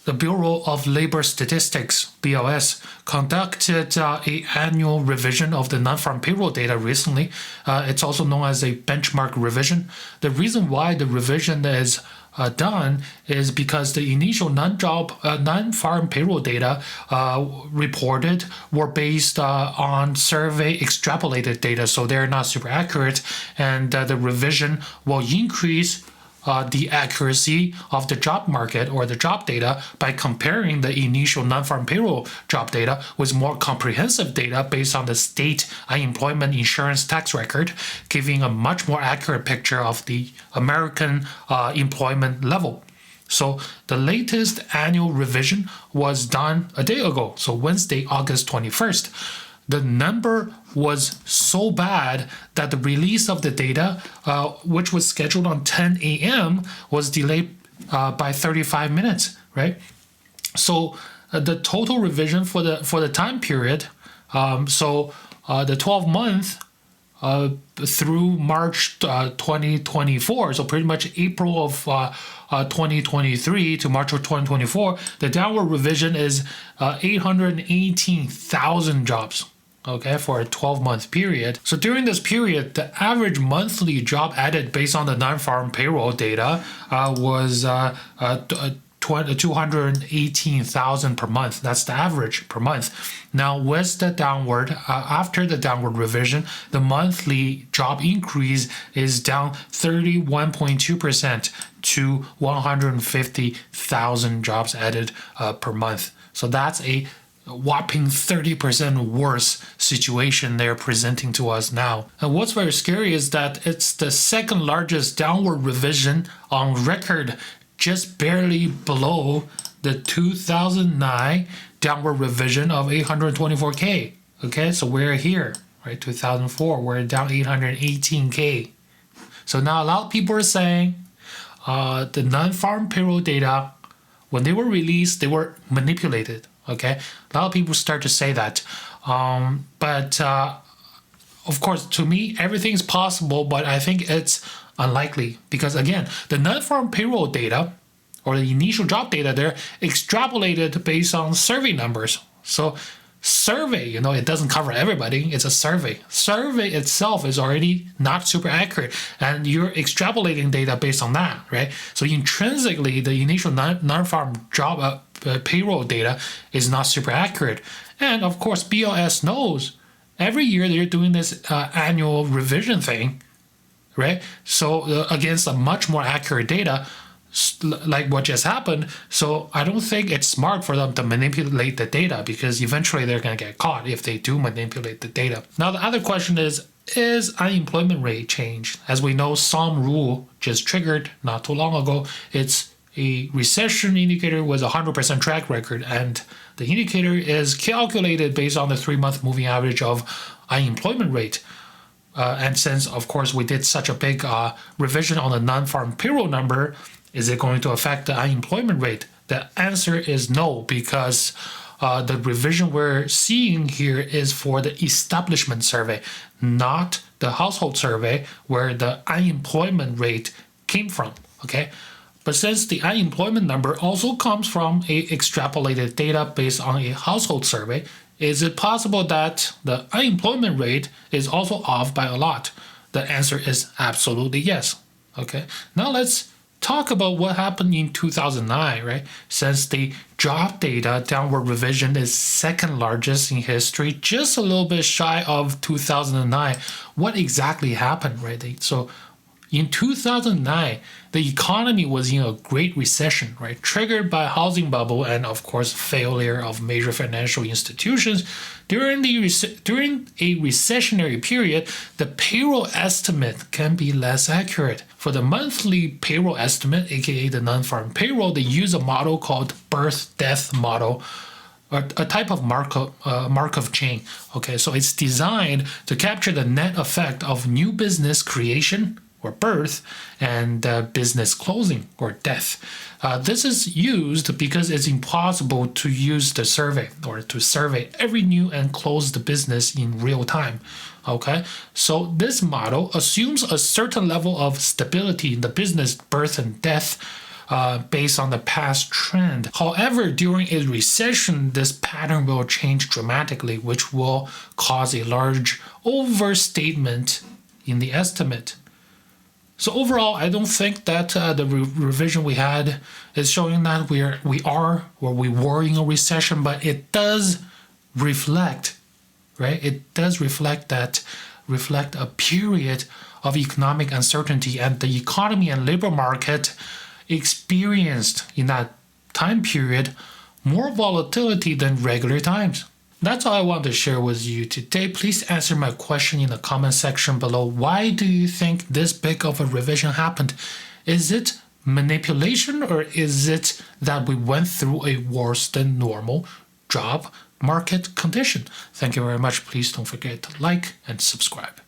the Bureau of Labor Statistics, BLS, conducted an annual revision of the non-farm payroll data recently. It's also known as a benchmark revision. The reason why the revision is done is because the initial non-farm payroll data reported were based on survey extrapolated data, so they're not super accurate, and the revision will increase the accuracy of the job market or the job data by comparing the initial non-farm payroll job data with more comprehensive data based on the state unemployment insurance tax record, giving a much more accurate picture of the American employment level. So the latest annual revision was done a day ago, so Wednesday, August 21st. The number was so bad that the release of the data, which was scheduled on 10 a.m., was delayed by 35 minutes, right? So the total revision for the time period, the 12-month through March 2024, so pretty much April of 2023 to March of 2024, the downward revision is 818,000 jobs. Okay, for a 12-month period. So during this period, the average monthly job added based on the non-farm payroll data was 218,000 per month. That's the average per month. Now, with the after the downward revision, the monthly job increase is down 31.2% to 150,000 jobs added per month. So that's a whopping 30% worse situation they're presenting to us now. And what's very scary is that it's the second largest downward revision on record, just barely below the 2009 downward revision of 824K. Okay, so we're here, right? 2004, we're down 818K. So now a lot of people are saying the non-farm payroll data, when they were released, they were manipulated. Okay, a lot of people start to say that, but of course, to me, everything is possible, but I think it's unlikely because, again, the non-farm payroll data or the initial job data, they're extrapolated based on survey numbers. So survey, it doesn't cover everybody. It's a survey. Survey itself is already not super accurate, and you're extrapolating data based on that, right? So intrinsically, the initial non-farm job payroll data is not super accurate. And of course, BLS knows every year they're doing this annual revision thing, right? So against a much more accurate data, like what just happened. So I don't think it's smart for them to manipulate the data, because eventually they're going to get caught if they do manipulate the data. Now, the other question is unemployment rate changed? As we know, some rule just triggered not too long ago. It's a recession indicator with a 100% track record, and the indicator is calculated based on the 3-month moving average of unemployment rate. And since, of course, we did such a big revision on the non-farm payroll number, is it going to affect the unemployment rate? The answer is no, because the revision we're seeing here is for the establishment survey, not the household survey where the unemployment rate came from, okay? But since the unemployment number also comes from a extrapolated data based on a household survey, is it possible that the unemployment rate is also off by a lot? The answer is absolutely yes. Okay, now let's talk about what happened in 2009, right? Since the job data downward revision is second largest in history, just a little bit shy of 2009, what exactly happened, right? So in 2009, the economy was in a great recession, right? Triggered by housing bubble and, of course, failure of major financial institutions. During a recessionary period, the payroll estimate can be less accurate. For the monthly payroll estimate, aka the non-farm payroll, they use a model called birth-death model, a type of Markov chain. Okay, so it's designed to capture the net effect of new business creation or birth and business closing or death. This is used because it's impossible to use the survey or to survey every new and closed business in real time. Okay, so this model assumes a certain level of stability in the business birth and death, based on the past trend. However, during a recession, this pattern will change dramatically, which will cause a large overstatement in the estimate. So overall, I don't think that the revision we had is showing that we were in a recession, but it does reflect, right? It does reflect a period of economic uncertainty, and the economy and labor market experienced in that time period more volatility than regular times. That's all I want to share with you today. Please answer my question in the comment section below. Why do you think this big of a revision happened? Is it manipulation, or is it that we went through a worse than normal job market condition? Thank you very much. Please don't forget to like and subscribe.